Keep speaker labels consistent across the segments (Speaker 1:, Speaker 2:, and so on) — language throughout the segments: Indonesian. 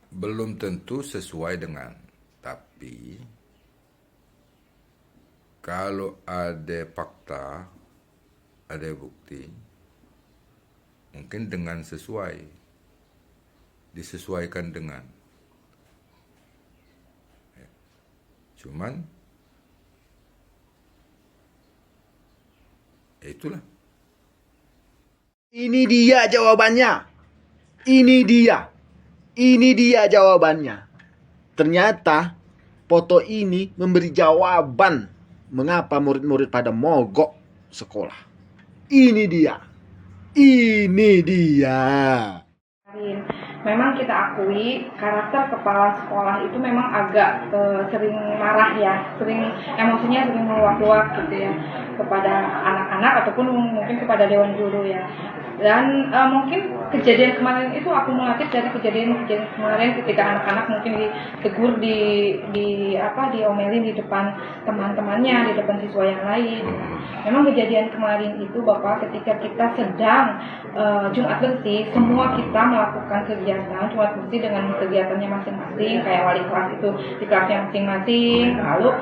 Speaker 1: belum tentu sesuai dengan, tapi kalau ada fakta, ada bukti, mungkin dengan sesuai, disesuaikan dengan. Cuman, ya itulah.
Speaker 2: Ini dia jawabannya. Ini dia. Ini dia jawabannya. Ternyata foto ini memberi jawaban mengapa murid-murid pada mogok sekolah. Ini dia. Ini dia.
Speaker 3: Memang kita akui karakter kepala sekolah itu memang agak sering marah ya, emosinya sering meluap-luap gitu ya kepada anak-anak ataupun mungkin kepada dewan guru ya. Dan mungkin kejadian kemarin itu akumulatif dari kejadian kemarin ketika anak-anak mungkin ditegur diomelin di depan teman-temannya, di depan siswa yang lain. Memang kejadian kemarin itu Bapak ketika kita sedang Jumat bersih, semua kita melakukan kegiatan Jumat bersih dengan kegiatannya masing-masing, kayak wali kelas itu di kelasnya masing-masing, lalu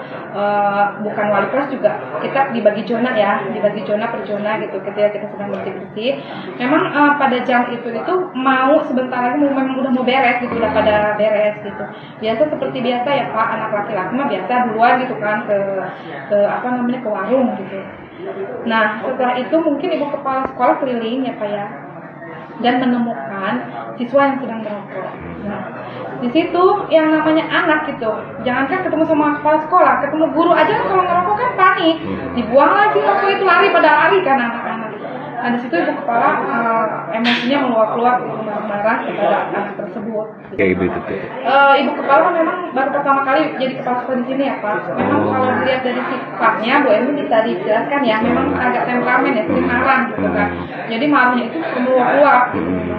Speaker 3: bukan wali kelas juga kita dibagi zona ya, dibagi zona per zona gitu ketika kita sedang bersih-bersih. Memang pada jam itu mau sebentar lagi memang udah mau beres gitu, udah pada beres gitu. Biasa seperti biasa ya Pak, anak laki-laki mah biasa duluan gitu kan ke warung gitu. Nah setelah itu mungkin ibu kepala sekolah keliling ya Pak ya, dan menemukan siswa yang sedang merokok. Nah, di situ yang namanya anak gitu, jangankan ketemu sama kepala sekolah, ketemu guru aja kalau ngerokok kan panik, dibuang lagi rokok itu, lari kan anak-anak. Nah di situ ibu kepala emosinya meluap-luap, marah-marah kepada anak tersebut.
Speaker 4: Kayak gitu tuh.
Speaker 3: Ibu kepala memang baru pertama kali jadi kepala sekolah di sini ya Pak. Memang kalau dilihat dari sifatnya, Bu Emi bisa dijelaskan ya, memang agak temperamen ya, sering marah gitu kan. Jadi marahnya itu meluap-luap.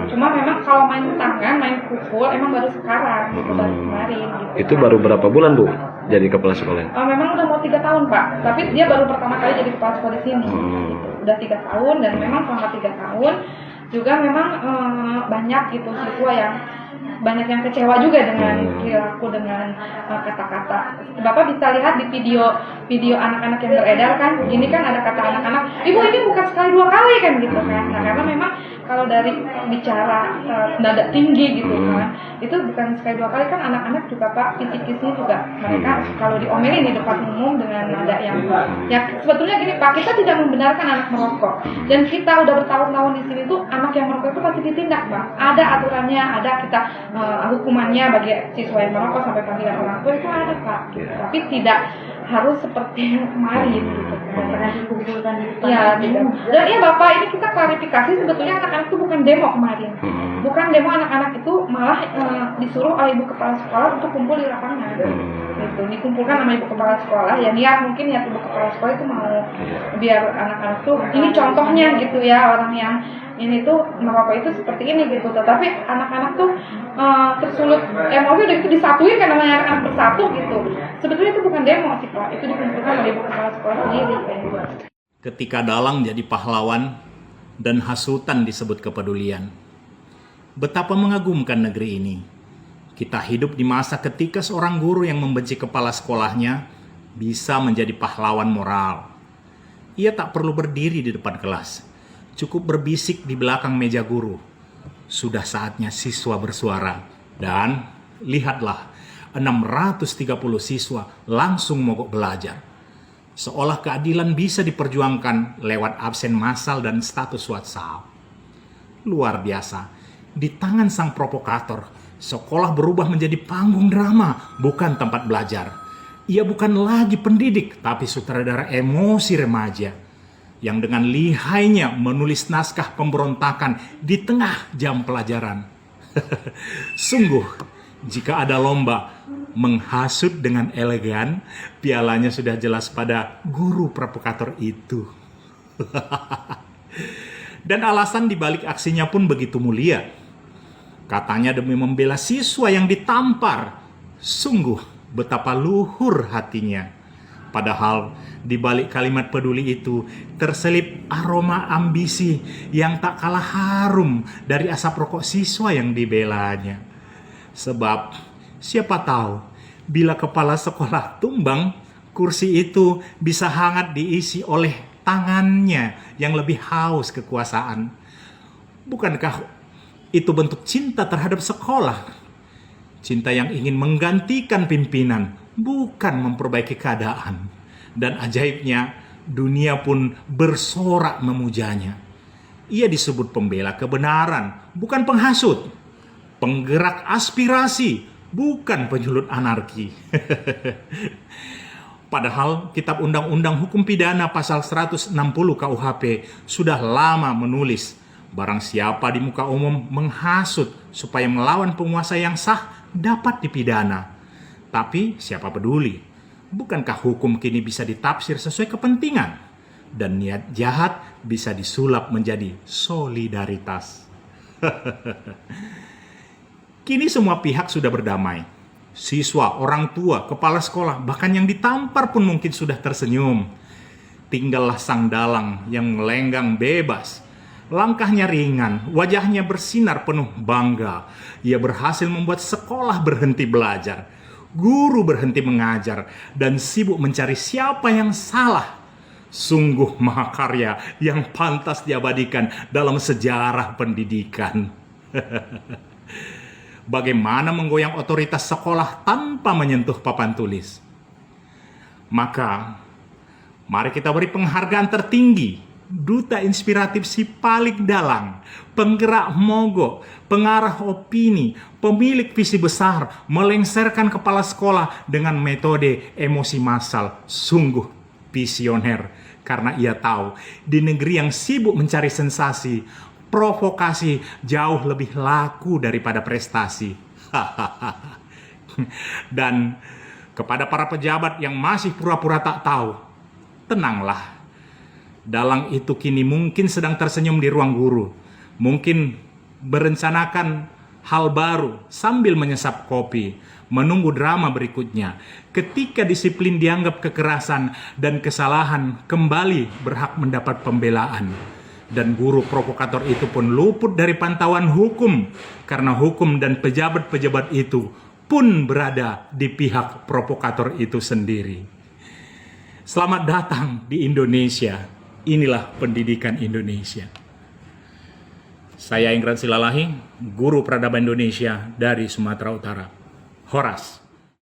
Speaker 3: Cuma memang kalau main tangan, main pukul, emang baru sekarang gitu, baru kemarin. Gitu,
Speaker 4: Itu baru berapa bulan Bu jadi kepala sekolah?
Speaker 3: Memang udah mau 3 tahun Pak, tapi dia baru pertama kali jadi kepala sekolah di sini. Gitu. Udah 3 tahun dan memang selama 3 tahun juga memang banyak gitu siswa yang banyak yang kecewa juga dengan perilaku, dengan kata-kata. Bapak bisa lihat di video anak-anak yang beredar kan, ini kan ada kata anak-anak, ibu ini bukan sekali 2 kali kan gitu kan. Nah karena memang kalau dari bicara nada tinggi gitu kan, itu bukan sekali 2 kali kan, anak-anak juga Pak, kisi-kisi juga mereka kalau diomelin di depan umum dengan nada yang ya sebetulnya gini Pak, kita tidak membenarkan anak merokok, dan kita udah bertahun-tahun di sini tuh anak yang merokok itu pasti ditindak Pak, ada aturannya, ada kita hukumannya bagi siswa yang merokok sampai panggilan orang tua itu ada Pak, gitu. Tapi tidak harus seperti yang kemarin gitu kan. Pernah dikumpulkan di depan. Ya, tidak. Dan iya Bapak, ini kita klarifikasi, sebetulnya anak-anak itu bukan demo kemarin. Bukan demo, anak-anak itu malah disuruh oleh ibu kepala sekolah untuk kumpul di lapangan. Gitu, dikumpulkan sama ibu kepala sekolah, ya mungkin niat ibu kepala sekolah itu mau biar anak-anak tuh ini contohnya gitu ya, orang yang ini tuh merokok itu seperti ini gitu, tetapi anak-anak tuh tersulut emosi udah itu disatuin kan namanya anak-anak bersatu gitu. Sebetulnya itu bukan demo sih Pak, itu dikumpulkan oleh ibu kepala sekolah sendiri kayak gitu.
Speaker 5: Ketika dalang jadi pahlawan dan hasutan disebut kepedulian. Betapa mengagumkan negeri ini. Kita hidup di masa ketika seorang guru yang membenci kepala sekolahnya bisa menjadi pahlawan moral. Ia tak perlu berdiri di depan kelas, cukup berbisik di belakang meja guru. Sudah saatnya siswa bersuara, dan lihatlah 630 siswa langsung mogok belajar. Seolah keadilan bisa diperjuangkan lewat absen massal dan status WhatsApp. Luar biasa, di tangan sang provokator, sekolah berubah menjadi panggung drama, bukan tempat belajar. Ia bukan lagi pendidik, tapi sutradara emosi remaja yang dengan lihainya menulis naskah pemberontakan di tengah jam pelajaran. Sungguh, jika ada lomba menghasut dengan elegan, pialanya sudah jelas pada guru provokator itu. Dan alasan dibalik aksinya pun begitu mulia. Katanya demi membela siswa yang ditampar. Sungguh betapa luhur hatinya. Padahal di balik kalimat peduli itu terselip aroma ambisi yang tak kalah harum dari asap rokok siswa yang dibelanya. Sebab siapa tahu bila kepala sekolah tumbang, kursi itu bisa hangat diisi oleh tangannya yang lebih haus kekuasaan. Bukankah itu bentuk cinta terhadap sekolah? Cinta yang ingin menggantikan pimpinan, bukan memperbaiki keadaan. Dan ajaibnya, dunia pun bersorak memujanya. Ia disebut pembela kebenaran, bukan penghasut. Penggerak aspirasi, bukan penyulut anarki. Padahal Kitab Undang-Undang Hukum Pidana pasal 160 KUHP sudah lama menulis, barang siapa di muka umum menghasut supaya melawan penguasa yang sah dapat dipidana. Tapi siapa peduli? Bukankah hukum kini bisa ditafsir sesuai kepentingan? Dan niat jahat bisa disulap menjadi solidaritas. Kini semua pihak sudah berdamai. Siswa, orang tua, kepala sekolah, bahkan yang ditampar pun mungkin sudah tersenyum. Tinggallah sang dalang yang melenggang bebas. Langkahnya ringan, wajahnya bersinar penuh bangga. Ia berhasil membuat sekolah berhenti belajar, guru berhenti mengajar, dan sibuk mencari siapa yang salah. Sungguh mahakarya yang pantas diabadikan dalam sejarah pendidikan. Bagaimana menggoyang otoritas sekolah tanpa menyentuh papan tulis? Maka, mari kita beri penghargaan tertinggi, duta inspiratif si paling dalang, penggerak mogok, pengarah opini, pemilik visi besar, melengsarkan kepala sekolah dengan metode emosi massal, sungguh visioner. Karena ia tahu, di negeri yang sibuk mencari sensasi, provokasi jauh lebih laku daripada prestasi. Dan kepada para pejabat yang masih pura-pura tak tahu, tenanglah. Dalang itu kini mungkin sedang tersenyum di ruang guru. Mungkin berencanakan hal baru sambil menyesap kopi, menunggu drama berikutnya. Ketika disiplin dianggap kekerasan dan kesalahan kembali berhak mendapat pembelaan. Dan guru provokator itu pun luput dari pantauan hukum, karena hukum dan pejabat-pejabat itu pun berada di pihak provokator itu sendiri. Selamat datang di Indonesia. Inilah pendidikan Indonesia. Saya Ingran Silalahi, guru peradaban Indonesia dari Sumatera Utara. Horas.